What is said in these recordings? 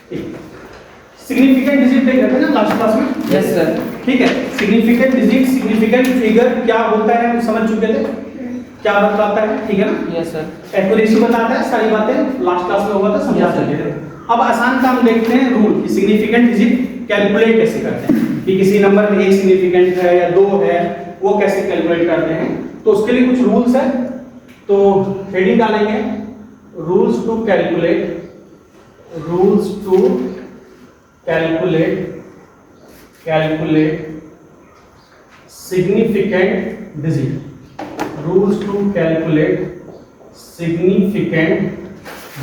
Significant digit देख रहे थे ना लास्ट क्लास में? Yes sir. ठीक है, सिग्निफिकेंट डिजिट, सिग्निफिकेंट फिगर क्या होता है हम समझ चुके थे, क्या बताता है, ठीक है ना? Yes sir. एक्यूरेसी बताता है, सारी बातें लास्ट क्लास में हुआ था, समझा चुके थे। अब आसान काम देखते हैं, रूल कि सिग्निफिकेंट डिजिट कैलकुलेट कैसे करते हैं, कि किसी नंबर में एक सिग्निफिकेंट है या दो है, वो कैसे कैलकुलेट करते हैं। तो उसके लिए कुछ रूल्स है, तो हेडिंग डालेंगे rules to calculate, rules to calculate significant digit, rules to calculate significant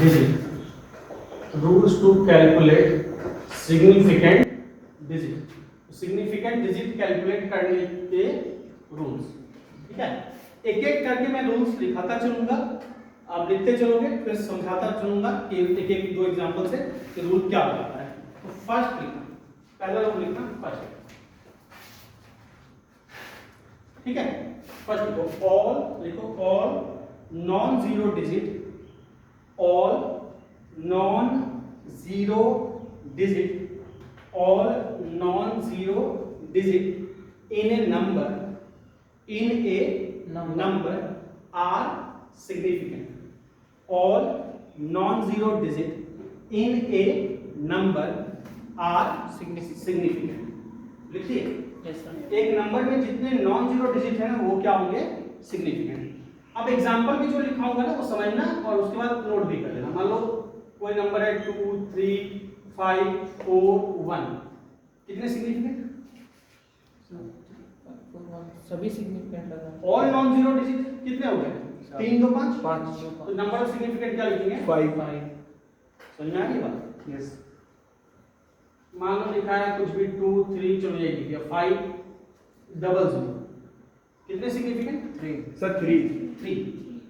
digit, rules to calculate significant digit, significant digit calculate करने के रूल्स। ठीक है, एक एक करके मैं रूल्स लिखाता चलूंगा, आप लिखते चलोगे, फिर समझाता चलूंगा कि एक एक दो एग्जांपल से कि रूल क्या बताता है। तो फर्स्ट लिखना, पहला रूल लिखना फर्स्ट, ठीक है। फर्स्ट लिखो ऑल, लिखो all non zero digit, all non zero digit, all non zero digit in A number, in a number are significant, all non-zero digit in a number are significant। लिखिए, एक number में जितने non zero digit है ना वो क्या होंगे, significant. अब एग्जांपल भी जो लिखाऊंगा ना वो समझना और उसके बाद नोट भी कर लेना। मान लो कोई नंबर है 2 3 5 4 1, कितने सिग्निफिकेंट? सभी सिग्निफिकेंट लगा। ऑल नॉन जीरो डिजिट कितने हो गए? 3 2 5 5। तो नंबर ऑफ सिग्निफिकेंट क्या लिखेंगे? 5। समझ में आ गई बात? यस। मान लो लिखा है कुछ भी 2 3, चलो ये लिख दिया 5 डबल 0, कितने सिग्निफिकेंट? 3 सर 3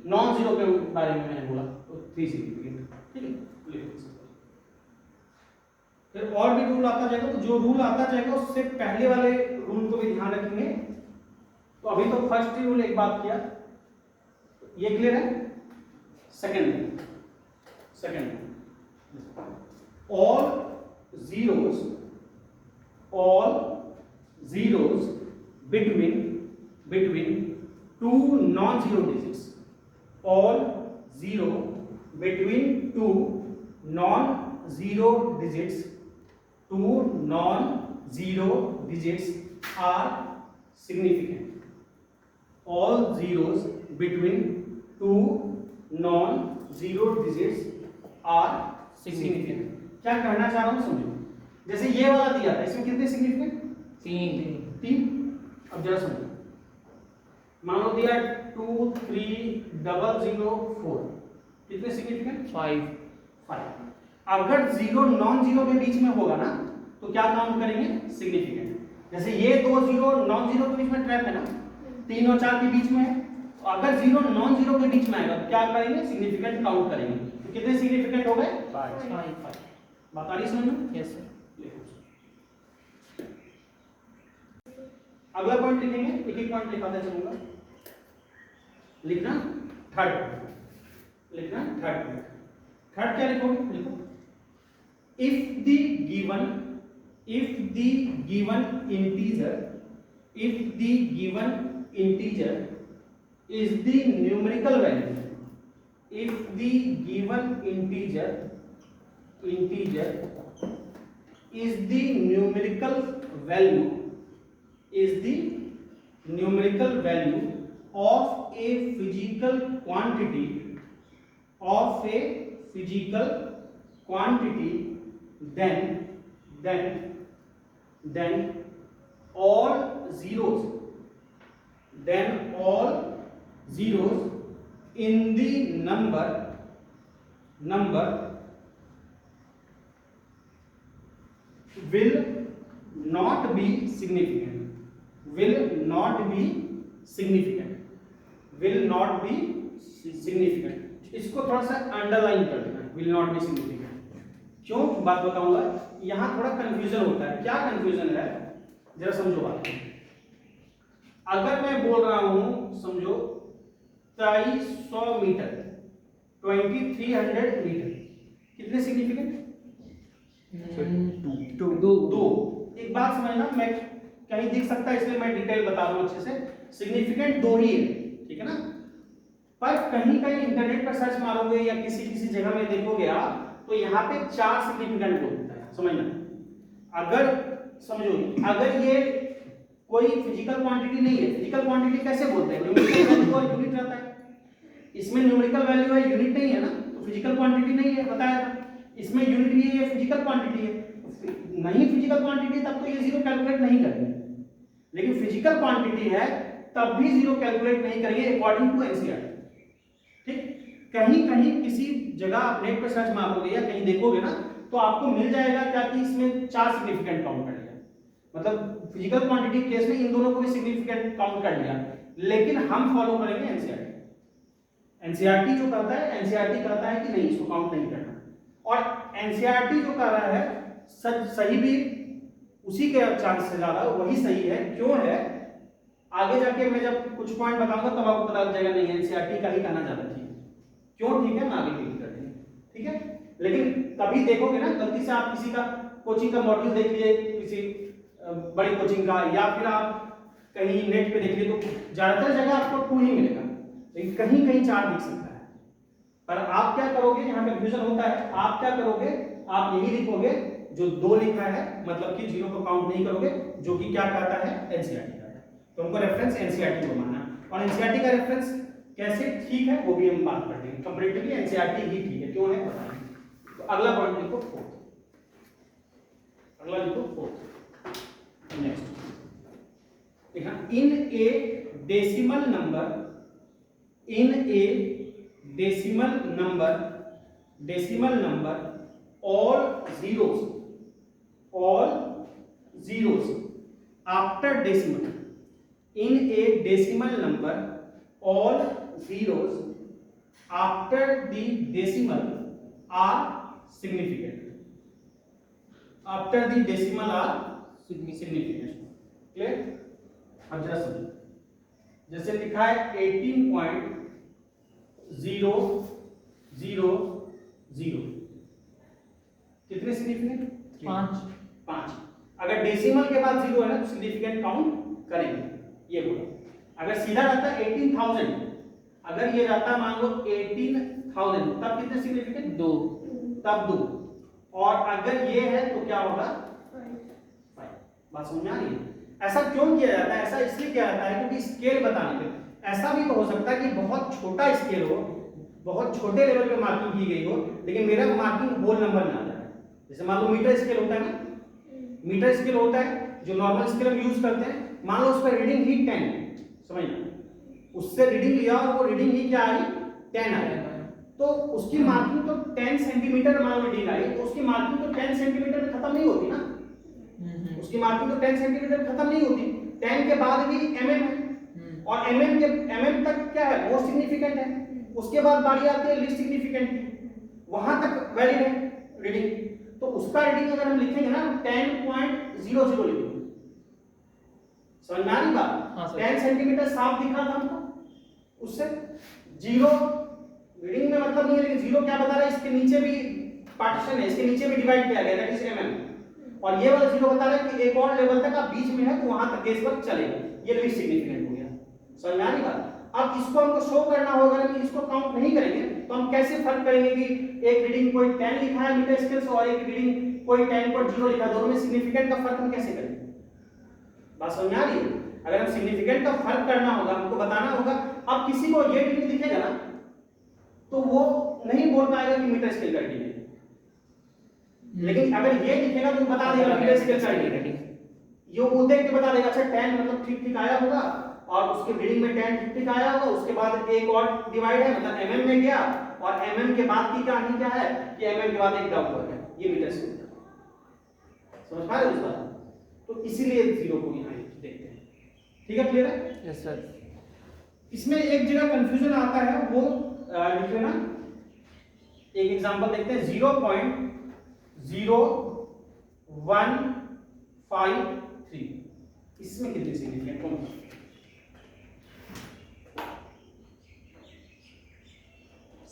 नॉन जीरो के बारे में मैंने बोला, तो 3 सिग्निफिकेंट। ठीक है, लिखो। फिर और भी रूल आता जाएगा, तो जो रूल आता जाएगा उससे पहले वाले रूल को भी ध्यान रखेंगे। तो अभी तो फर्स्ट रूल एक बात किया, ये क्लियर है। Second all zeros between two non zero digits, all zero between two non zero digits, two non-zero digits are significant, all zeros between two non-zero digits are significant। क्या कहना चाह रहा हूं समझो, जैसे ये वाला दिया था, इसमें कितने सिग्निफिकेंट? 3। अब जरा समझो, मान लो दिया 2 3 डबल 0 4, कितने सिग्निफिकेंट? 5। अगर जीरो नॉन जीरो के बीच में होगा ना तो क्या काउंट करेंगे? सिग्निफिकेंट। जैसे ये 2 जीरो नॉन जीरो के बीच में ट्रैप है ना, 3 और 4 के बीच में है, तो अगर जीरो नॉन जीरो के बीच में आएगा तो क्या करेंगे? सिग्निफिकेंट काउंट करेंगे। तो कितने सिग्निफिकेंट हो गए? 5। बात आ रही समझ में? Yes sir. अगला पॉइंट लिखेंगे, एक एक पॉइंट लिखाते चलूंगा। लिखना थर्ड पॉइंट। थर्ड क्या लिखोगे? लिखो if the given integer is the numerical value, if the given integer is the numerical value of a physical quantity, then all zeros in the number will not be significant। इसको थोड़ा सा underline कर देना, will not be significant। क्यों बात बताऊंगा, यहां थोड़ा कंफ्यूजन होता है। क्या कंफ्यूजन है जरा समझो बात। अगर मैं बोल रहा हूं समझो 2300 मीटर, 2300 मीटर, कितने सिग्निफिकेंट? दो। एक बात समझना, मैं कहीं दिख सकता है इसलिए मैं डिटेल बता रहा हूं अच्छे से। सिग्निफिकेंट दो ही है, ठीक है ना, पर कहीं कहीं इंटरनेट पर सर्च मारोगे या किसी किसी जगह में देखोगे आप, तो यहाँ पे 4 सिग्निफिकेंट बोलता है, समझना। अगर समझो, अगर ये कोई फिजिकल क्वांटिटी नहीं है, फिजिकल क्वांटिटी कैसे बोलते हैं, न्यूमेरिकल वैल्यू और यूनिट रहता है। इसमें न्यूमेरिकल वैल्यू है, यूनिट नहीं है ना, तो फिजिकल क्वांटिटी नहीं है, बताया था। इसमें यूनिट भी है, ये फिजिकल क्वांटिटी है। नहीं फिजिकल क्वांटिटी तब तो ये जीरो कैलकुलेट नहीं करेंगे, लेकिन फिजिकल क्वांटिटी है तब भी जीरो कैलकुलेट नहीं करेंगे अकॉर्डिंग टू एनसीईआरटी। ठीक, कहीं कहीं किसी जगह आप नेट पर सर्च मारोगे या कहीं देखोगे ना, तो आपको मिल जाएगा क्या कि इसमें 4 सिग्निफिकेंट काउंट कर लिया, मतलब फिजिकल क्वांटिटी केस में इन दोनों को भी सिग्निफिकेंट काउंट कर लिया। लेकिन हम फॉलो करेंगे एनसीईआरटी। एनसीईआरटी जो कहता है, एनसीईआरटी कहता है कि नहीं, इसको काउंट नहीं करना। और एनसीईआरटी जो कह रहा है सही भी उसी के चांस से ज्यादा वही सही है। क्यों है, आगे जाके मैं जब कुछ पॉइंट बताऊंगा तब आपको पता चल जाएगा नहीं एनसीईआरटी का ही कहना ज्यादा ठीक है। क्यों ठीक है, मैं आगे क्लियर कर देंगे, ठीक है। लेकिन कभी देखोगे ना, गलती से आप किसी का कोचिंग का मॉड्यूल देख लिए, किसी बड़ी कोचिंग का, या फिर आप कहीं नेट पे देख लिए, तो ज्यादातर जगह आपको 2 ही मिलेगा, लेकिन कहीं कहीं 4 दिख सकता है। पर आप क्या करोगे, यहाँ कंफ्यूजन होता है, आप क्या करोगे, आप यही लिखोगे जो 2 लिखा है, मतलब कि जीरो को काउंट नहीं करोगे, जो कि क्या कहता है, एनसीईआरटी कहता है। तो हमको रेफरेंस एनसीईआरटी को मानना, और एनसीईआरटी का रेफरेंस कैसे ठीक है वो भी हम बात करते हैं। कंपैरेटिवली एनसीईआरटी ही ठीक है, क्यों है बताएंगे। तो अगला पॉइंट लिखो 4th, अगला लिखो 4th। नेक्स्ट देखना, in a decimal number, in a decimal number all zeros after decimal, in a decimal number all zeros after the decimal are significant, after the decimal are significant। Clear? अब जरा समझो, जैसे लिखा है 18.000, कितने significant, 5। अगर decimal के बाद 0 है ना तो सिग्निफिकेंट काउंट करेंगे, ये बोला। अगर सीधा रहता 18,000, अगर ये रहता मान लो 18,000, तब कितने सिग्निफिकेंट, 2, तब 2। और अगर ये है तो क्या होगा, 5। बात समझ में आ रही है? ऐसा क्यों किया जाता है, ऐसा इसलिए किया जाता है क्योंकि स्केल बताने के। ऐसा भी तो हो सकता है कि बहुत छोटा स्केल हो, बहुत छोटे लेवल पे मार्किंग की गई हो, लेकिन मेरा मार्किंग होल नंबर में आ जाए। जैसे मान लो मीटर स्केल होता है ना, मीटर स्केल होता है जो नॉर्मल स्केल हम यूज करते हैं, मान लो उस पर रीडिंग ही 10, समझना, उससे रीडिंग लिया और वो रीडिंग ही क्या आई, 10 आई, तो उसकी मार्किंग तो 10 सेंटीमीटर मान लो रीडिंग आई, तो उसकी मार्किंग तो 10 सेंटीमीटर में खत्म नहीं होती ना, उसकी मार्किंग तो 10 सेंटीमीटर खत्म नहीं होती, 10 के बाद भी mm है, और mm तक क्या है, मोस्ट सिग्निफिकेंट है, उसके बाद बारी आती है लिस्ट सिग्निफिकेंट की, वहां तक वैलिड है रीडिंग। तो उसका रीडिंग अगर हम लिखेंगे ना 10.00 लिखेंगे, समझ में आ रही बात? 10 सेंटीमीटर साफ दिखा था हमको, उससे 0 रीडिंग में मतलब नहीं है, लेकिन 0 क्या बता रहा है, इसके नीचे भी पार्टीशन है, इसके नीचे भी डिवाइड किया गया, दैट इज mm। और ये वाला 0 बता रहा है कि एक और लेवल तक आप बीच में है तो वहां तक केस वर्क चलेगा, ये लिस्ट सिग्निफिकेंट हो गया। समझ में आ रही बात? अब इसको हमको शो करना होगा, लेकिन इसको काउंट नहीं करेंगे तो हम कैसे फर्क करेंगे कि एक रीडिंग कोई 10 लिखा है मीटर स्केल से और एक रीडिंग कोई 10.0 लिखा है, दोनों में सिग्निफिकेंट का फर्क हम कैसे करेंगे? बात समझ में आ रही है? अगर हम सिग्निफिकेंट का फर्क करना होगा, हमको बताना होगा। अब किसी को ये रीडिंग दिखेगा ना तो वो नहीं बोल पाएगा कि मीटर स्केल का रीडिंग है, लेकिन अगर ये दिखेगा तो बता देगा मीटर स्केल का रीडिंग है। ये वो देख के बता देगा, अच्छा 10 मतलब ठीक ठीक आया होगा, और उसके रीडिंग में 10 ठीक ठीक आया होगा, उसके बाद एक और डिवाइड है मतलब mm में गया, और mm के बाद की कहानी क्या है कि mm के बाद एक डॉट वर्ड है, ये मीटर स्केल। समझ पा रहे हो इस बात? तो इसीलिए 0 को यहाँ देखते हैं, ठीक है, क्लियर है? Yes sir. इसमें एक जगह कंफ्यूजन आता है, वो लिख लेना। एक एग्जांपल देखते हैं, 0.0153, इसमें कितने सिग्निफिकेंट, कौन सा?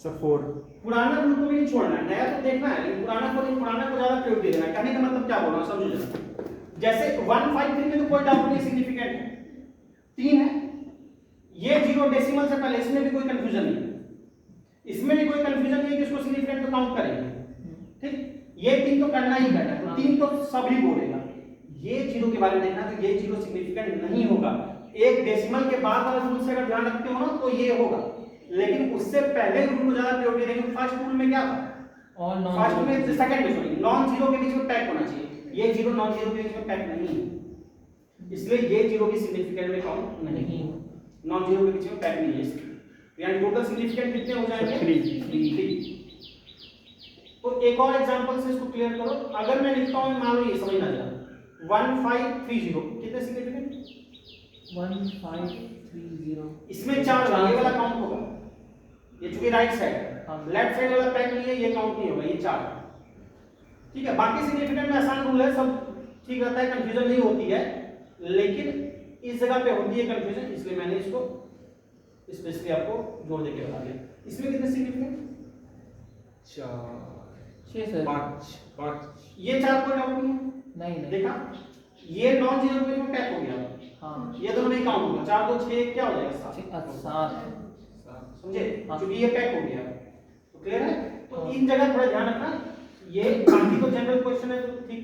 सर 4 पुराना रूल को भी नहीं छोड़ना है, नया तो देखना है, लेकिन पुराना को ज्यादा प्रायोरिटी देना है। कहने का मतलब क्या बोल रहा हूँ समझो जरा। जैसे 153 में तो कोई डाउट नहीं, सिग्निफिकेंट है, 3 है, ये 0 डेसिमल से पहले, इसमें भी कोई कंफ्यूजन नहीं है, इसमें भी कोई कंफ्यूजन नहीं है कि इसको सिग्निफिकेंट तो काउंट करेंगे, ठीक। ये 3 तो करना ही करना है, तो 3 तो सभी बोलेगा। ये 0 के बारे में देखना, तो ये 0 सिग्निफिकेंट नहीं होगा। एक डेसिमल के बाद वाला रूल से अगर ध्यान रखते हो ना तो ये होगा, लेकिन उससे पहले रूल को ज्यादा प्रायोरिटी देंगे। फर्स्ट रूल में क्या था, और नॉन फर्स्ट में सेकंड में सॉरी नॉन जीरो के बीच में पैक होना चाहिए, ये 0 नॉन जीरो के बीच में पैक नहीं है, इसलिए ये 0 भी सिग्निफिकेंट में काउंट नहीं, नॉन जीरो के बीच में पैक नहीं है इसलिए। यानी टोटल सिग्निफिकेंट कितने हो जाएंगे, 3। तो एक और एग्जांपल से इसको क्लियर करो। अगर मैं लिखता हूं, मान लो ये समझना जरा, 1530 कितने सिग्निफिकेंट, 1530, इसमें 4 ये वाला काउंट होगा, ये चूंकि राइट साइड है, लेफ्ट साइड वाला पैक नहीं है, ये काउंट नहीं होगा, ये 4, ठीक है। बाकी सिग्निफिकेंट में आसान रूल है, सब ठीक रहता है, कंफ्यूजन नहीं होती है, लेकिन इस जगह पे होती है कंफ्यूजन, इसलिए मैंने इसको स्पेशली आपको जोड़ देके बता दिया। इसमें कितने सिग्निफिकेंट, 6 सर, 5 ये 4 कोई डाउट नहीं है, नहीं देखा, ये नॉन जीरो में पैक हो गया, हाँ, ये दोनों नहीं काउंट हुआ, 4 2 6 क्या हो जाएगा, 7, 7 समझे, हाँ। क्योंकि ये पैक हो गया। तो क्लियर है, तो इन जगह थोड़ा ध्यान रखना, ये बाकी तो जनरल क्वेश्चन है तो ठीक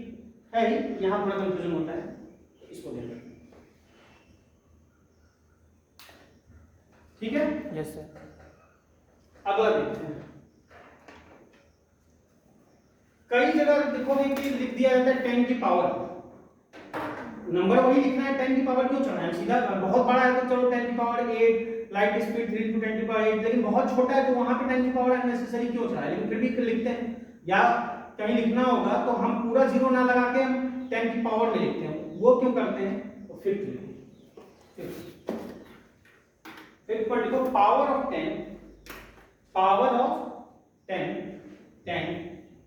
है ही, यहाँ थोड़ा कंफ्यूजन होता है, तो इसको ध्यान रखना, ठीक है। Yes sir. अगला देखते हैं, कई जगह देखोगे कि लिख दिया जाता है 10 की पावर, नंबर वही लिखना है, 10 की पावर क्यों चढ़ाना है, सीधा बहुत बड़ा है तो चलो 10 की पावर 8, लाइट स्पीड 3 to 10 की पावर 8, लेकिन बहुत छोटा है तो वहां पे 10 की पावर अननेसेसरी क्यों चढ़ाए, लेकिन फिर भी लिखते हैं, या कहीं लिखना होगा तो हम पूरा 0 ना लगा के 10 की पावर में लिखते हैं, वो क्यों करते हैं, तो फिफ्थ पर लिखो power of 10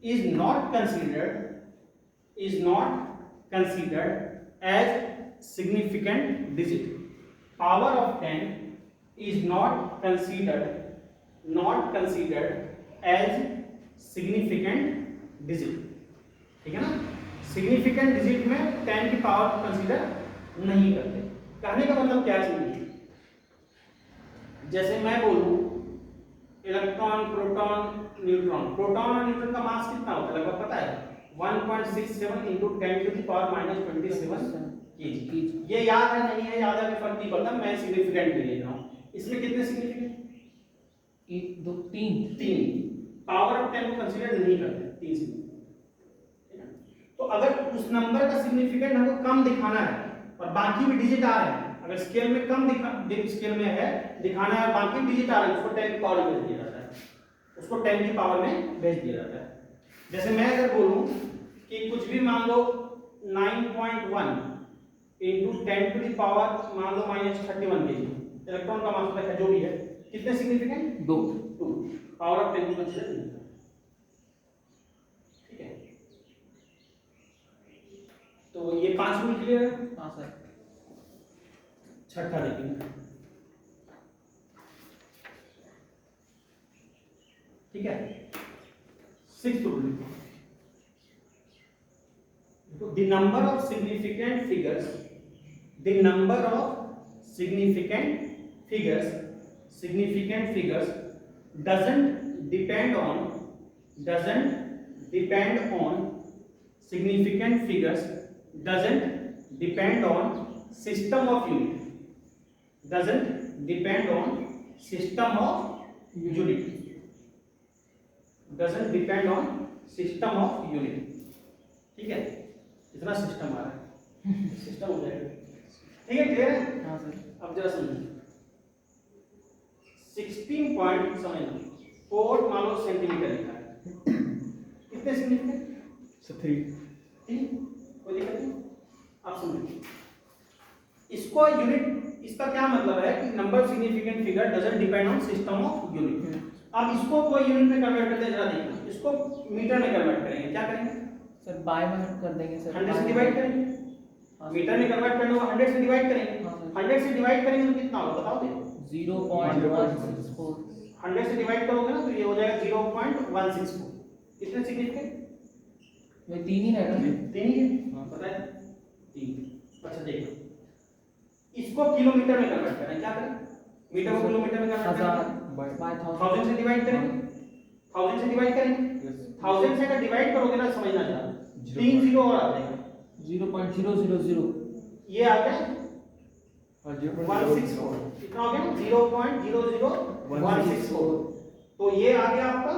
is not considered as significant digit. Power of 10 is not considered as significant digit. ठीक है ना, significant digit में 10 की पावर कंसीडर नहीं करते। कहने का मतलब क्या है, जैसे मैं बोलूं इलेक्ट्रॉन, प्रोटॉन, न्यूट्रॉन, प्रोटॉन और न्यूट्रॉन का मास कितना होता है लगभग पता है, 1.67 into 10 to the power minus 27 kg। ये याद है नहीं है, याद है कि फर्क नहीं पड़ता, मैं सिग्निफिकेंट ले रहा हूं। इसमें कितने सिग्निफिकेंट, 1 2 3 पावर ऑफ 10 को कंसीडर नहीं करते, 3 सिग्निफिकेंट। तो अगर उस नंबर का सिग्निफिकेंट हमको कम दिखाना है और बाकी भी डिजिट आ रहे हैं, अगर स्केल में कम स्केल में है दिखाना है, बाकी डिजिट आ रहे हैं, उसको 10 की पावर में भेज दिया जाता है, उसको 10 की पावर में भेज दिया जाता है। जैसे मैं अगर बोलूं कि कुछ भी मान लो 9.1 into 10 to the पावर मान लो -31 kg, इलेक्ट्रॉन का मास है जो भी है, कितने सिग्निफिकेंट, 2 पावर ऑफ 10 को कंसीडर नहीं करते, ठीक है। तो ये 5 रूल क्लियर है, हाँ सर। छठा देखेंगे, ठीक है। 6th रूल देखो, the number of significant figures doesn't depend on significant figures doesn't depend on system of unit, doesn't depend on system of unit, doesn't depend on system of unit, ठीक है। इतना system आ रहा है, system हो जाएगा, ठीक है, क्लियर है। हाँ सर। अब जरा समझिए, 16 पॉइंट समझना, 4 मान लो सेंटीमीटर लिखा है, कितने सिग्निफिकेंट, 3, ठीक, कोई दिक्कत नहीं। आप समझिए इसको यूनिट, इसका क्या मतलब है कि number significant figure doesn't depend on system of unit. अब इसको कोई यूनिट में कन्वर्ट करते हैं, जरा देखना, इसको मीटर में कन्वर्ट करेंगे, क्या करेंगे सर, बाय में कर देंगे सर, 100 से डिवाइड करेंगे, मीटर में कन्वर्ट करना होगा 100 से डिवाइड करेंगे, 100 से डिवाइड करेंगे तो कितना होगा बताओ, 0.164। 100 से डिवाइड करोगे ना तो ये हो जाएगा 0.164। कितने सिग्निफिकेंट? ये 3 ही रहेगा। 3 ही है, पता है 3। अच्छा देखो, इसको किलोमीटर में कन्वर्ट करना है, क्या करें? मीटर को किलोमीटर में कन्वर्ट करना 1000 है, बाय 1000 से डिवाइड करेंगे, 1000 से डिवाइड करेंगे, 1000 से अगर डिवाइड करोगे ना समझना चाह 3 जीरो और आ जाएगा, 0.000। ये आ गया हाँ 164। कितना हो गया? 0.00164। तो ये आ गया आपका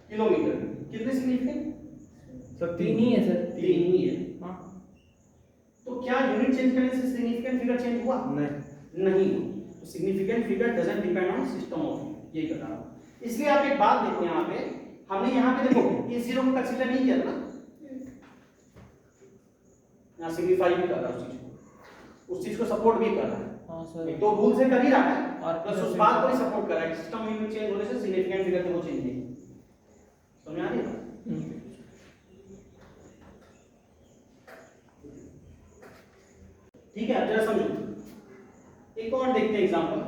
किलोमीटर। कितने सिग्निफिकेंट? सर 3 ही है सर। 3 ही है। हाँ। तो क्या यूनिट चेंज करने से सिग्निफिकेंट फिगर चेंज हुआ? नहीं। तो significant figure doesn't depend on system of unit, यही बता रहा हूं। इसलिए आप एक बात देखो, यहाँ पे हमने यहाँ पे देखो इस जीरो को कंसीडर नहीं किया ना, यहाँ सिग्निफाई भी कर रहा है उस चीज को सपोर्ट भी कर रहा है। हाँ सर। एक तो रूल से कर ही रहा है और प्लस उस बात को भी सपोर्ट कर रहा है। सिस्टम यूनिट चेंज होने से सिग्निफिकेंट फिगर तो वो चेंज नहीं। समझ आ रही है? ठीक है, अब जरा समझो। एक और देखते हैं एग्जांपल।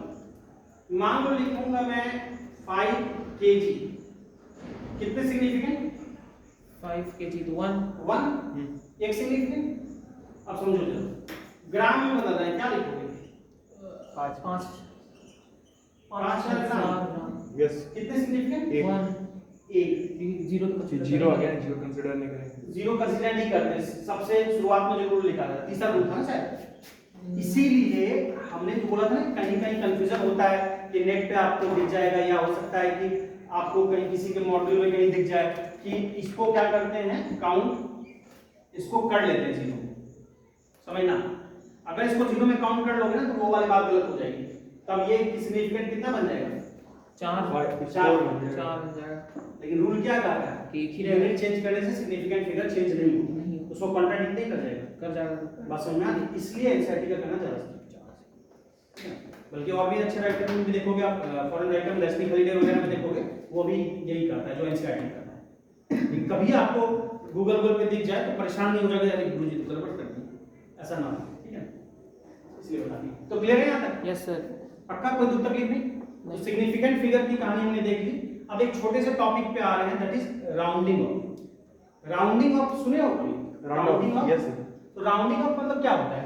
मान लो लिखूंगा मैं 5 kg। कितने सिग्निफिकेंट? 5 kg तो 1 एक सिग्निफिकेंट। अब समझो जरा, ग्राम में बदलना है, क्या लिखोगे? 5 ग्राम। यस कितने सिग्निफिकेंट? 1। 0 जीरो आ गया, जीरो कंसीडर नहीं करेंगे। जीरो कंसीडर नहीं करते, सबसे शुरुआत में जो रूल लिखा था, तीसरा रूल था ना शायद। इसीलिए हमने तो बोला था ना, कहीं कहीं कंफ्यूजन होता है कि नेट पे आपको दिख जाएगा, या हो सकता है कि आपको कहीं किसी के मॉड्यूल में कहीं दिख जाए कि इसको क्या करते हैं, काउंट इसको कर लेते हैं जीरो में। समझना, अगर इसको जीरो में काउंट कर लोगे ना तो वो वाली बात गलत हो जाएगी। तब ये सिग्निफिकेंट कितना बन जाएगा? 4 बन जाएगा। लेकिन रूल क्या कह रहा है? एक ही यूनिट चेंज करने से सिग्निफिकेंट फिगर चेंज नहीं होगा, उसको कॉन्ट्राडिक्ट नहीं कर जाएगा। बस समझ में आ रही? इसलिए एनसीईआरटी का करना ज्यादा, बल्कि और भी अच्छे राइटर में भी देखोगे आप, फॉरेन राइटर में लेस्ली खलीडे वगैरह में देखोगे, वो भी यही करता है जो एनसीईआरटी करता है। लेकिन कभी आपको गूगल पे दिख जाए तो परेशान नहीं हो जाएगा, यार गुरुजी तो गड़बड़ कर दी, ऐसा ना हो। ठीक है, इसलिए बता दी। तो क्लियर है यहाँ तक? Yes sir. पक्का, कोई दुख तकलीफ नहीं? तो सिग्निफिकेंट फिगर की कहानी हमने देख ली। अब एक छोटे से टॉपिक पे आ रहे हैं, that is rounding off. Rounding off सुने हो कभी? Rounding off? Yes sir. तो राउंडिंग ऑफ मतलब क्या होता है?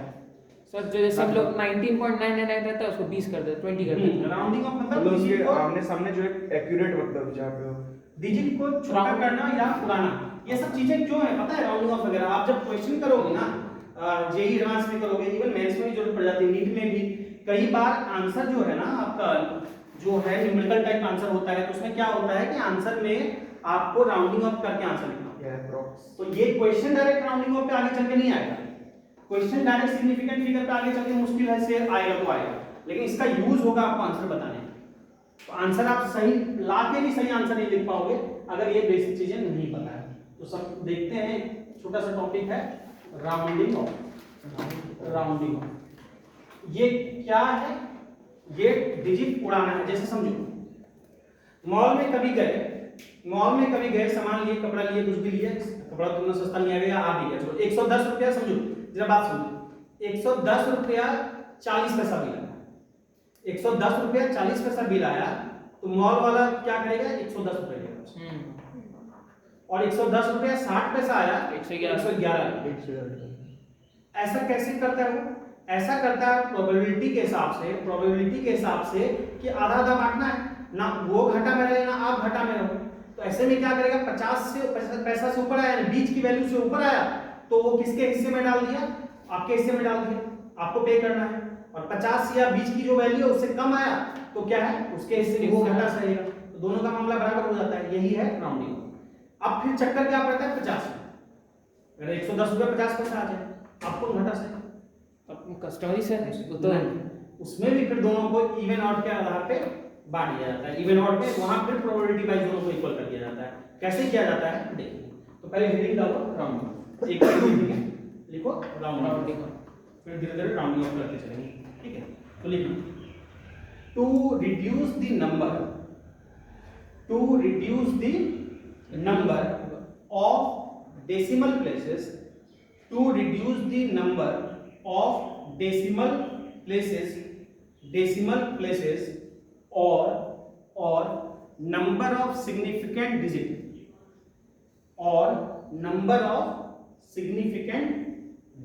सर जो जैसे हम लोग 19.999 रहता है उसको 20 कर देते, 20 कर देते हैं। राउंडिंग ऑफ मतलब मतलब किसी उसके को आमने सामने जो एक एक्यूरेट मतलब जहाँ पे हो। डिजिट को छोटा करना या फुलाना, ये सब चीजें क्यों है पता है? राउंडिंग ऑफ वगैरह आप जब क्वेश्चन करोगे ना, जेईई एडवांस में करोगे, इवन मेंस में भी जरूरत पड़ जाती है, नीट में भी कई बार आंसर जो है ना आपका जो है न्यूमेरिकल टाइप आंसर होता है, तो उसमें क्या होता है कि आंसर में आपको राउंडिंग ऑफ करके आंसर लिखना होता है। तो ये क्वेश्चन डायरेक्ट राउंडिंग ऑफ पे आगे चल के नहीं आएगा। क्वेश्चन डायरेक्ट सिग्निफिकेंट फिगर पे आगे चल के मुश्किल है से आएगा तो आएगा, लेकिन इसका यूज होगा आपको आंसर बताने में। तो आंसर आप सही ला के भी सही आंसर नहीं लिख पाओगे अगर ये बेसिक चीजें नहीं पता है। तो सब देखते हैं, छोटा सा टॉपिक है राउंडिंग ऑफ। राउंडिंग ऑफ ये क्या है? ये डिजिट उड़ाना है। जैसे समझो मॉल में कभी गए, सामान लिए, कपड़ा लिए, कुछ भी लिए, कपड़ा तुमने सस्ता नहीं आएगा, आ भी गया, चलो 110 रुपया, समझो जरा बात समझो, 110 रुपया 40 पैसा बिल आया, 110 रुपया 40 पैसा बिल आया, तो मॉल वाला क्या करेगा? 110 रुपया लेगा। और 110 रुपया 60 पैसा आया, 111। ऐसा कैसे करता है वो? ऐसा करता है प्रोबेबिलिटी के हिसाब से कि आधा आधा बांटना है ना, वो घाटा में रहे ना आप घाटा में रहो। तो ऐसे में क्या करेगा? 50 से पैसा से ऊपर आया, बीच की वैल्यू से ऊपर आया, तो वो किसके हिस्से में डाल दिया? आपके हिस्से में डाल दिया, आपको पे करना है। और 50 या बीच की जो वैल्यू है उससे कम आया तो क्या है? उसके हिस्से में वो घाटा से रहेगा, तो दोनों का मामला बराबर हो जाता है। यही है राउंडिंग। अब फिर चक्कर क्या पड़ता है? 50 में अगर 110 रुपया 50 पैसा आ जाए, आपको घाटा से कस्टमर से वो तो उसमें भी फिर दोनों को इवन ऑड के आधार पे बांट दिया जाता है। इवन ऑड में वहां फिर प्रोबेबिलिटी वाइज दोनों को इक्वल कर दिया जाता है। कैसे किया जाता है देखिए। तो पहले हेडिंग डालो राउंडिंग, एक हेडिंग है, लिखो राउंडिंग, फिर धीरे धीरे राउंडिंग ऑफ करते चलेंगे। ठीक है, तो लिखो to reduce the number of decimal places, to reduce the number of decimal places or number of significant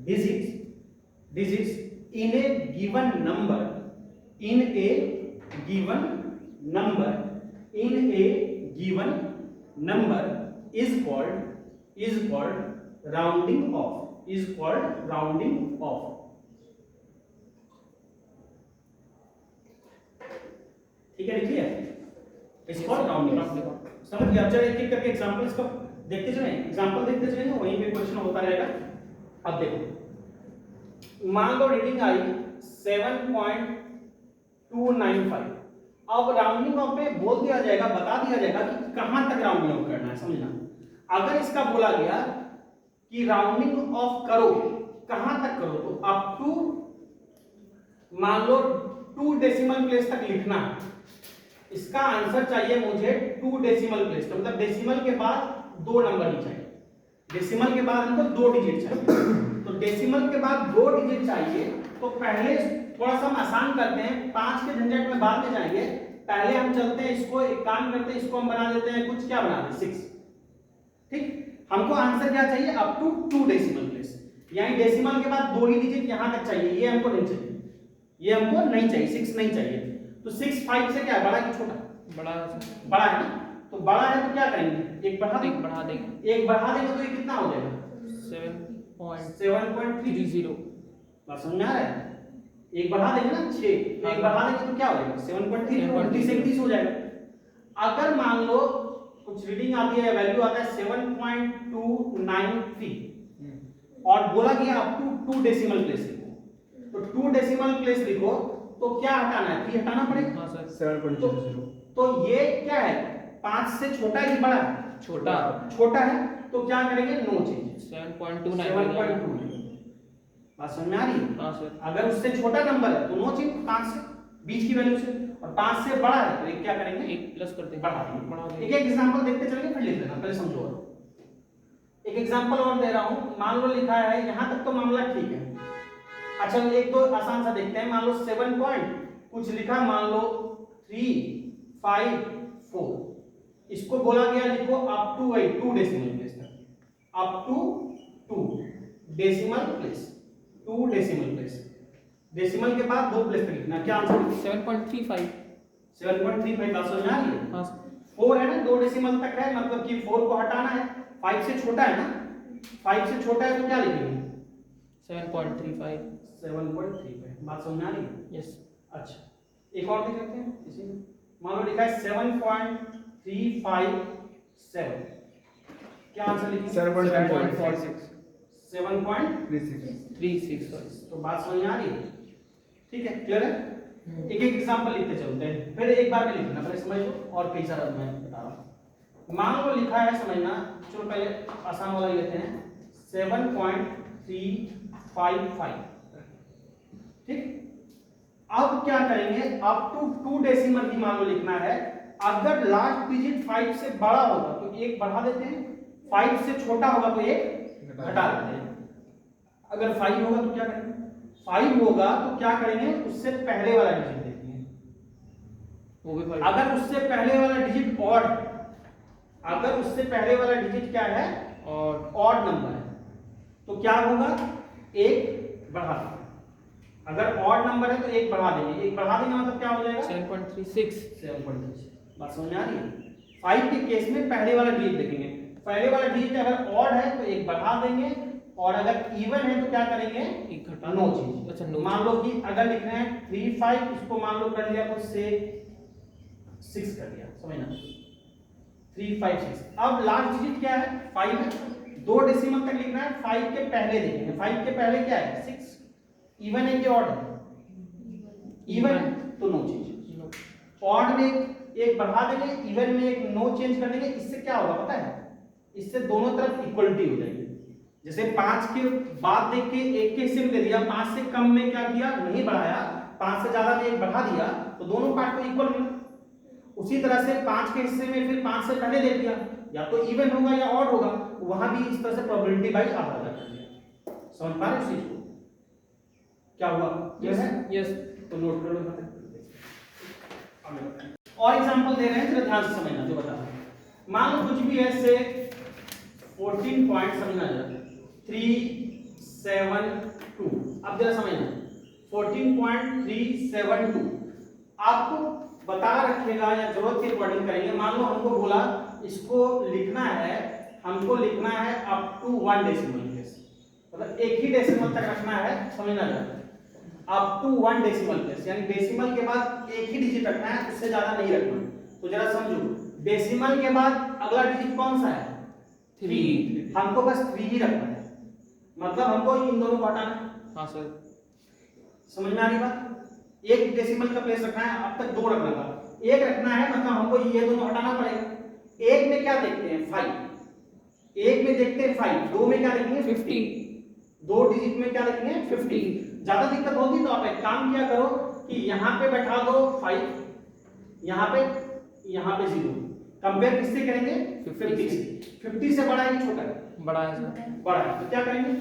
digits in a given number is called rounding off. ठीक है, लिखिए इस कॉल्ड राउंडिंग ऑफ। समझ गए? अब चलिए एक एक करके एग्जांपल इसका देखते चलें, एग्जांपल देखते चलेंगे, वहीं पे क्वेश्चन होता रहेगा। अब देखो, मान लो रीडिंग आई 7.295। अब राउंडिंग ऑफ में बोल दिया जाएगा, बता दिया जाएगा कि कहां तक राउंडिंग ऑफ करना है। समझना, अगर इसका बोला गया कि राउंडिंग ऑफ करो, कहां तक करो, तो अप टू मान लो 2 डेसिमल प्लेस तक लिखना है। इसका आंसर चाहिए मुझे 2 डेसिमल प्लेस, तो मतलब डेसिमल के बाद 2 नंबर ही चाहिए। डेसिमल के बाद हमको 2 डिजिट चाहिए, तो डेसिमल के बाद 2 डिजिट चाहिए। तो पहले थोड़ा सा हम आसान करते हैं, 5 के झंझट में बाद में जाएंगे। पहले हम चलते हैं, इसको एक काम करते हैं, इसको हम बना देते हैं कुछ, क्या बना दें, 6। ठीक, हमको आंसर क्या चाहिए, अप टू 2 डेसिमल प्लेस, यानी डेसिमल के बाद 2 ही डिजिट यहां तक चाहिए। ये हमको नहीं चाहिए, ये हमको नहीं चाहिए, 6 नहीं चाहिए। तो 6 5 से क्या है, बड़ा कि छोटा? बड़ा है ना, तो बड़ा है तो क्या करेंगे, एक बढ़ा देंगे तो ये कितना हो जाएगा, 7.30। बात समझ में आ रहा है? एक बढ़ा देंगे ना 6, तो एक बढ़ा देंगे तो क्या हो जाएगा, 7.3, 30 हो जाएगा। अगर मान लो कुछ रीडिंग आती है, वैल्यू आता है 7.293 और बोला गया अप टू 2 डेसिमल प्लेस लिखो, तो 2 डेसिमल प्लेस लिखो, तो क्या हटाना है, 3 हटाना पड़ेगा। हां सर, 7.00। तो ये क्या है, 5 से छोटा है कि बड़ा है, छोटा है, तो क्या करेंगे, नो चेंज, 7.2। बात समझ में आ रही है? हां सर। अगर उससे छोटा नंबर है तो नो चेंज, 5 से बीच की वैल्यू से, और 5 से बड़ा है तो एक क्या करेंगे, 1 प्लस कर देंगे, बढ़ा देंगे। एक एग्जांपल देखते चलेंगे, फिर लिख लेना, पहले समझो। एक एग्जांपल और दे रहा हूं, मान लो लिखा है, यहां तक तो मामला ठीक है। अच्छा, एक तो आसान सा देखते हैं, मान लो 7 पॉइंट कुछ लिखा, मान लो 3 5 4, इसको बोला गया लिखो अप टू 2 डेसिमल प्लेस तक, up to 2 decimal place, 2 decimal place, decimal के बाद 2 प्लेस तक लिखना। क्या आंसर, 7.35। बात समझ आ रही है? हां, 4 है ना, 2 डेसिमल तक है, मतलब कि 4 को हटाना है, 5 से छोटा है ना, 5 से छोटा है तो क्या लिखेंगे, 7.35। बात समझ में आ रही है? यस। अच्छा, एक और देख लेते हैं, इसी में मान लो लिखा है 7.357, क्या आंसर लिखेंगे, 7.36। तो बात समझ में आ रही है? ठीक है, क्लियर है? एक एक एग्जांपल लिखते चलते हैं, फिर एक बार में लिखना, पहले समझ लो और कई सारा मैं बता रहा हूं। मान लो लिखा है, समझना, चलो पहले आसान वाला लेते हैं, 7.355। ठीक, अब क्या करेंगे, अप टू 2 डेसिमल ही मान लो लिखना है। अगर लास्ट डिजिट 5 से बड़ा होगा तो 1 बढ़ा देते हैं, 5 से छोटा होगा तो 1 घटा देते हैं। अगर 5 होगा तो क्या करेंगे, 5 होगा तो क्या करेंगे, उससे पहले वाला डिजिट देखेंगे, वो भी 5। अगर उससे पहले वाला डिजिट ऑड, अगर उससे पहले वाला डिजिट क्या है, ऑड नंबर है, तो क्या होगा, 1 बढ़ा देंगे। अगर ऑड नंबर है तो 1 बढ़ा देंगे, 1 बढ़ा देंगे मतलब क्या हो जाएगा, 7.36। बात समझ में आ रही है? 5 के केस में पहले वाला डिजिट देखेंगे, पहले वाला डिजिट अगर ऑड है तो 1 बढ़ा देंगे, और अगर इवन है तो क्या करेंगे, एक घटा, नो चेंज। अच्छा, मान लो कि अगर लिखना है 35, इसको मान लो कर लिया तो से 6 कर दिया, समझना, 356। अब लास्ट डिजिट क्या है, 5 है, 2 डेसिमल तक लिखना है, 5 के पहले देखेंगे, 5 के पहले क्या है, 6। इवन है कि ऑड है, इवन तो नो चेंज, ऑड में 1 बढ़ा देंगे, इवन में 1 नो चेंज कर देंगे। इससे क्या होगा पता है, इससे दोनों तरफ इक्वलिटी हो जाएगी। जैसे 5 के बाद देख के 1 के हिस्से में दे दिया, 5 से कम में क्या किया, नहीं बढ़ाया, 5 से ज्यादा में 1 बढ़ा दिया, तो दोनों पार्ट को इक्वल मिला। उसी तरह से 5 के हिस्से में फिर 5 से पहले दे दिया, या तो इवन होगा या ऑड होगा, वहां भी इस तरह से प्रोबेबिलिटी बाई आधा कर दिया। समझ पा रहे हो इस चीज को, क्या हुआ, यस, तो नोट कर लो। और एग्जांपल दे रहे हैं, जरा ध्यान से समझना जो बता रहे हैं। मान लो कुछ भी ऐसे 14 पॉइंट समझना जरा 372। अब जरा समझना 14.372 आपको बता रखेगा या जरूरत के अकॉर्डिंग करेंगे। मान लो हमको बोला इसको लिखना है, हमको लिखना है अप टू 1 डेसिमल प्लेस, मतलब एक ही डेसिमल तक रखना है, समझना जरा अप टू 1 डेसिमल प्लेस, यानी डेसिमल के बाद एक ही डिजिट रखना है, उससे ज्यादा नहीं रखना। तो जरा समझो, डेसिमल के बाद अगला डिजिट कौन सा है? 3। हमको बस 3 ही रखना है, मतलब हमको इन दोनों को हटाना है। हाँ सर। समझ में आ रही बात? एक डेसिमल का प्लेस रखना है, अब तक 2 रखना था, एक रखना है, मतलब हमको ये दोनों हटाना पड़ेगा। एक में क्या देखते हैं? 5। एक में देखते हैं 5, दो में क्या देखेंगे? 50। दो डिजिट में क्या देखेंगे? 50। ज्यादा दिक्कत होती तो आप एक काम किया करो कि यहाँ पे बैठा दो 5, यहाँ पे 0। कंपेयर किससे करेंगे? 50 से। 50 से बड़ा है कि छोटा है? बड़ा है सर। बड़ा है, तो क्या करेंगे?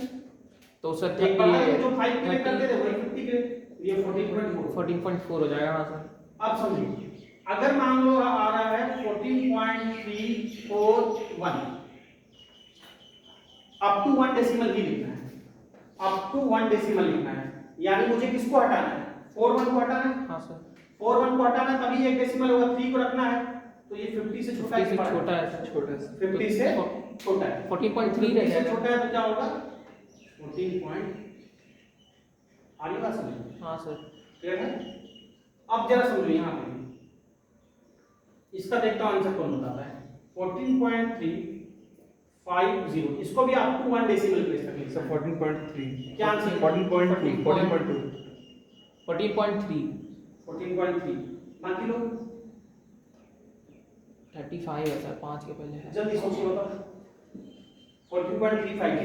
तो सर एक बड़ा है जो 5 के लिए करते थे वही 50 के लिए, ये 14.4 14.4 हो जाएगा। हाँ सर। अब समझिए, अगर मान लो आ रहा है 14.341, अप टू 1 डेसिमल ही लिखना है, अप टू 1 डेसिमल लिखना है, यानी मुझे किसको हटाना है? 41 को हटाना है। हाँ सर। 41 को हटाना है, तभी एक डेसिमल होगा, 3 को रखना है, तो ये 50 से छोटा है कि बड़ा है? छोटा है सर। छोटा है। 50 से छोटा है, 14.3 रह 50 से जाएगा। छोटा है तो क्या होगा? 14 पॉइंट। आ रही बात समझ? हाँ सर। क्लियर है? अब जरा समझो यहाँ पे, इसका देखता हूँ आंसर कौन बताता है। 14.350, इसको भी अप टू 1 डेसिमल प्लेस तक लिख सर सकते हैं। 14.3 क्या आंसर? 14.2 14.2 14.3 14.3 बाकी लोग 35 है सर, 5 के पहले है। जल्दी सोचिए बताओ। 14.35 के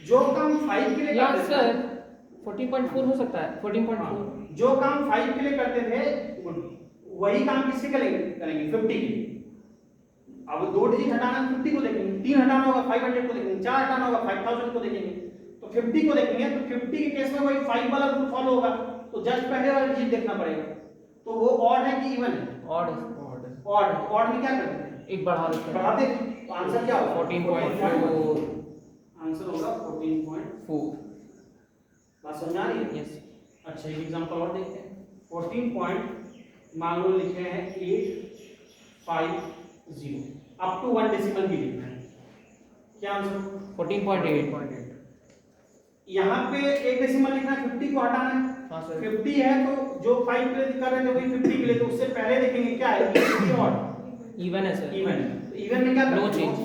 जो काम 5 के लिए या करते थे, सर 14.4 हो सकता है। 14.4 जो काम 5 के लिए करते थे वही काम किसके करेंगे? 50 के लिए। अब 2 डिजिट हटाना 50 को देखेंगे, 3 हटाना होगा 500 को देखेंगे, 4 हटाना होगा 5000 को देखेंगे, तो 50 को देखेंगे तो 50 के केस में वही 5 वाला रूल फॉलो होगा, तो जस्ट पहले वाला डिजिट देखना पड़ेगा। तो वो ऑड है कि इवन है? ऑड है। ऑड है। ऑड में क्या करते हैं? एक बढ़ा देते हैं। बढ़ाते हैं, तो आंसर क्या होगा? 14.4। आंसर होगा 14.4। बात समझ आ रही है? यस। अच्छा, एक एग्जांपल और देखते हैं। 14 पॉइंट मान लो लिखे हैं 850, अप टू 1 डेसिमल भी लिखना है, क्या आंसर? 14.8। यहाँ पे एक डेसिमल लिखना है, 50 को हटाना है। हाँ सर। 50 है तो जो 5 के लिए कर रहे थे वही 50 के लिए, तो उससे पहले देखेंगे क्या है, ऑड इवन है सर। इवन। तो इवन में क्या नो करते हैं? चेंज।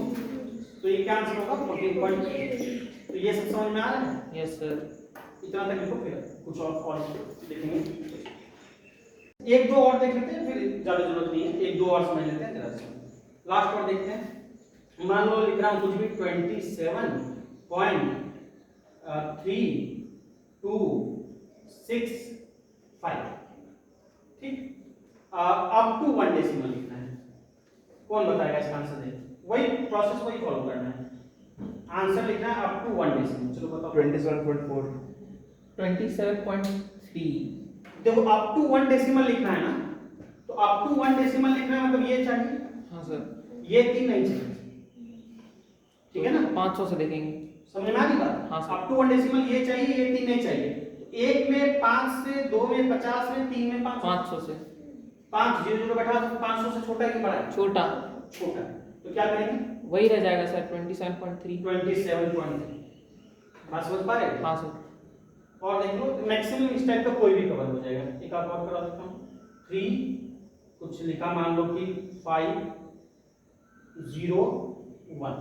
तो ये क्या आंसर होगा? 14.8। तो ये सब समझ में आ रहा है? Yes sir. इतना तक लिखो, फिर कुछ और देखेंगे। एक दो और देख लेते हैं, फिर ज्यादा जरूरत नहीं है, एक दो और समझ लेते हैं जरा से। लास्ट और देखते हैं। मान लो लिख रहा हूं कुछ भी 27.3265, ठीक। अप टू 1 डेसिमल लिखना है। कौन बताएगा इसका आंसर? दे वही प्रोसेस, वही फॉलो करना है। आंसर लिखना है अप टू 1 डेसिमल। चलो बताओ। 27.4 27.3। देखो अप टू 1 डेसिमल लिखना है ना, तो अप टू 1 डेसिमल लिखना है, मतलब ये चाहिए, हाँ सर। ये 3 नहीं चाहिए, ठीक है ना? 500 से देखेंगे। समझ में आ रही बात? हाँ सर। अप टू 1 डेसिमल ये चाहिए, ये 3 नहीं चाहिए। एक में 5 से, दो में 50 से, 3 में 500 से। 5 0 बैठा तो 500 से छोटा है कि बड़ा है? छोटा। छोटा है, तो क्या करेंगे? वही रह जाएगा सर 27.3। 27.3। बात समझ पा रहे हो? हाँ सर। और देख लो, मैक्सिमम इस टाइप का कोई भी कवर हो जाएगा। एक आप और करा देता हूँ। 3 कुछ लिखा, मान लो कि 501,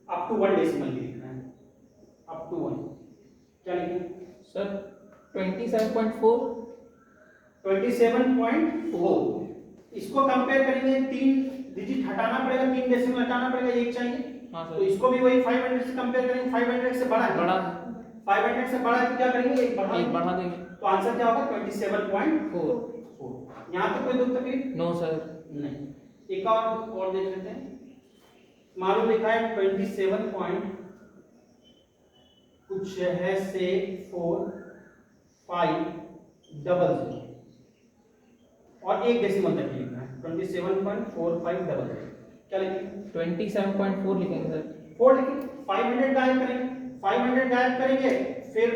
अप टू 1 डेसिमल लिखना है, अप टू 1। क्या लिखें सर 27.4। 27.4। इसको कंपेयर करेंगे, 3 डिजिट हटाना पड़ेगा, 3 डेसिमल हटाना पड़ेगा, एक चाहिए। हाँ तो सर। इसको भी वही 500 से कंपेयर करेंगे, 500 से बड़ा है, बड़ा 500 से बड़ा है, तो क्या करेंगे? एक बढ़ा देंगे। तो आंसर क्या होगा? 27.4। यहाँ तो कोई दुख तकलीफ नो सर। नहीं। एक और देख लेते हैं। मालूम लिखा है 27 पॉइंट कुछ है से 4500, और एक डेसिमल तक लिखना है 27.4500 क्या लिखेंगे 27.4 लिखेंगे सर 4 लिखेंगे 500 गायब करेंगे 500 गायब करेंगे फिर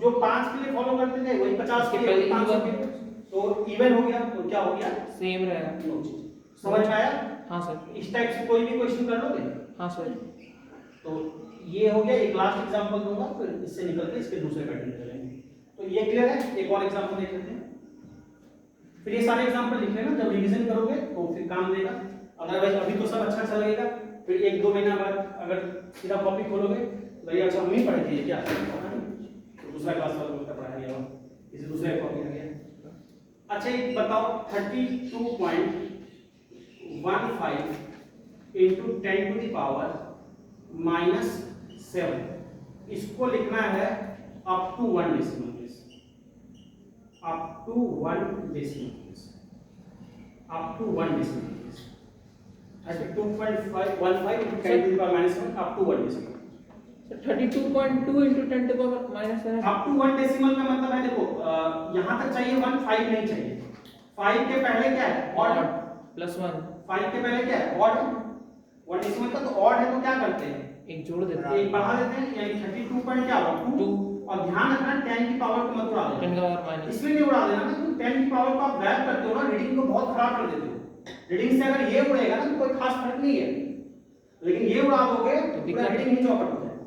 जो 5 के लिए फॉलो करते थे वही 50 के उसके लिए पहले 500 के लिए तो इवन हो गया तो क्या हो गया सेम रहेगा दोनों चीज समझ में आया हाँ सर इस टाइप से कोई भी क्वेश्चन कर लोगे हाँ सर तो ये हो गया एक लास्ट एग्जांपल दूंगा फिर इससे निकल के इसके दूसरे पैटर्न चलेंगे तो ये क्लियर है एक और एग्जांपल देख लेते हैं फिर ये सारे एग्जांपल लिख लेना जब रिवीजन करोगे तो फिर काम देगा अदरवाइज अभी तो सब अच्छा लगेगा फिर 1-2 महीना बाद अगर सीधा कॉपी खोलोगे तो ये अच्छा हम ही पढ़े थे क्या तो दूसरा क्लास वाला लोग का पढ़ा गया इसे दूसरे कॉपी आ गया अच्छा एक बताओ 32.15 into 10 to the power -7 इसको लिखना है up to 1 decimal place up to 1 decimal place up to 1 decimal place 32.15 into 10 to the power -7 up to 1 decimal 32.2 into 10 to the power -7 up to 1 decimal का मतलब है देखो यहाँ तक चाहिए 1 5 नहीं चाहिए 5 के पहले क्या है odd +1 5 के पहले क्या है odd 1 decimal का तो odd है तो क्या करते हैं एक जोड़ देते हैं एक बढ़ा देते हैं यानी 32 पॉइंट क्या होगा 2 और ध्यान रखना 10 की पावर को मत उड़ा 10 देना का पावर माइनस इसमें नहीं उड़ा देना ना तुम 10 की पावर को आप गायब करते हो ना रीडिंग को बहुत खराब कर देते हो रीडिंग से अगर ये उड़ेगा ना तो कोई खास फर्क नहीं है लेकिन ये उड़ा दोगे तो पूरा रीडिंग ही चौपट हो जाएगा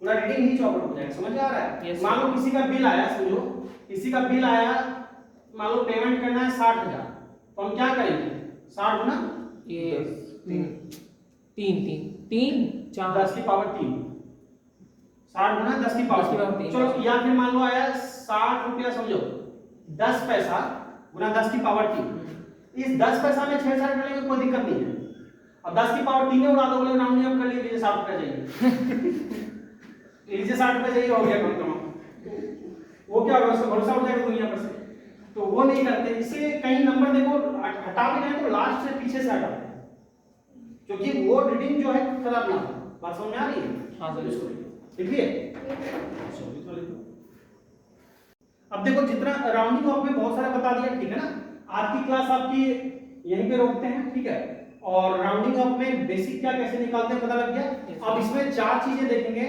पूरा रीडिंग ही चौपट हो जाएगा समझ आ रहा है Yes, मान लो किसी का बिल आया समझो किसी का बिल आया मान लो पेमेंट करना है 60,000 तो हम क्या करेंगे 60 गुना ये 3 4 10 की पावर 3 60 गुना 10 की पावर 3 चलो या फिर मान लो आया 60 रुपया समझो 10 पैसा गुना 10 की पावर 3 इस 10 पैसा में 6 साल करेंगे कोई दिक्कत नहीं है अब 10 की पावर 3 में उड़ा दो बोले नाम नहीं अब कर लीजिए 60 रुपया चाहिए लीजिए 60 रुपया चाहिए हो गया कम से कम वो क्या होगा उसका भरोसा हो जाएगा दुनिया पर से तो वो नहीं करते इसे कहीं नंबर देखो हटा भी रहे तो लास्ट से पीछे से हटाते हैं क्योंकि वो रीडिंग जो है खराब ना हो बात समझ में आ रही है हाँ सर इसको ठीक है अब देखो जितना राउंडिंग ऑफ में बहुत सारा बता दिया ठीक है ना आज की क्लास आपकी यहीं पे रोकते हैं ठीक है और राउंडिंग ऑफ में बेसिक क्या कैसे निकालते हैं पता लग गया अब इसमें 4 चीजें देखेंगे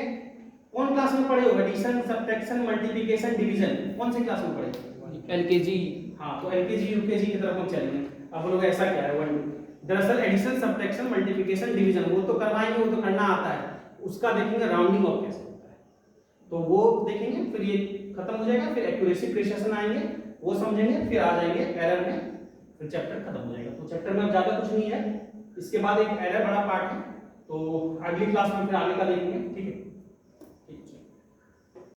कौन क्लास में पढ़े हो एडिशन सब्ट्रैक्शन मल्टीप्लिकेशन डिवीजन कौन सी क्लास में पढ़े एलकेजी हाँ तो एलकेजी यूकेजी की तरफ हम चलेंगे अब लोग ऐसा क्या है 1 दरअसल एडिशन सब्ट्रैक्शन मल्टीप्लिकेशन डिवीजन वो तो करवाएंगे वो तो करना आता है उसका देखेंगे राउंडिंग ऑफ कैसे होता है तो वो देखेंगे फिर ये खत्म हो जाएगा फिर एक्यूरेसी प्रिसिशन आएंगे वो समझेंगे फिर आ जाएंगे एरर में फिर चैप्टर खत्म हो जाएगा तो चैप्टर में अब ज्यादा कुछ नहीं है इसके बाद एक एरर बड़ा पार्ट है तो अगली क्लास में फिर आगे का देखेंगे ठीक है।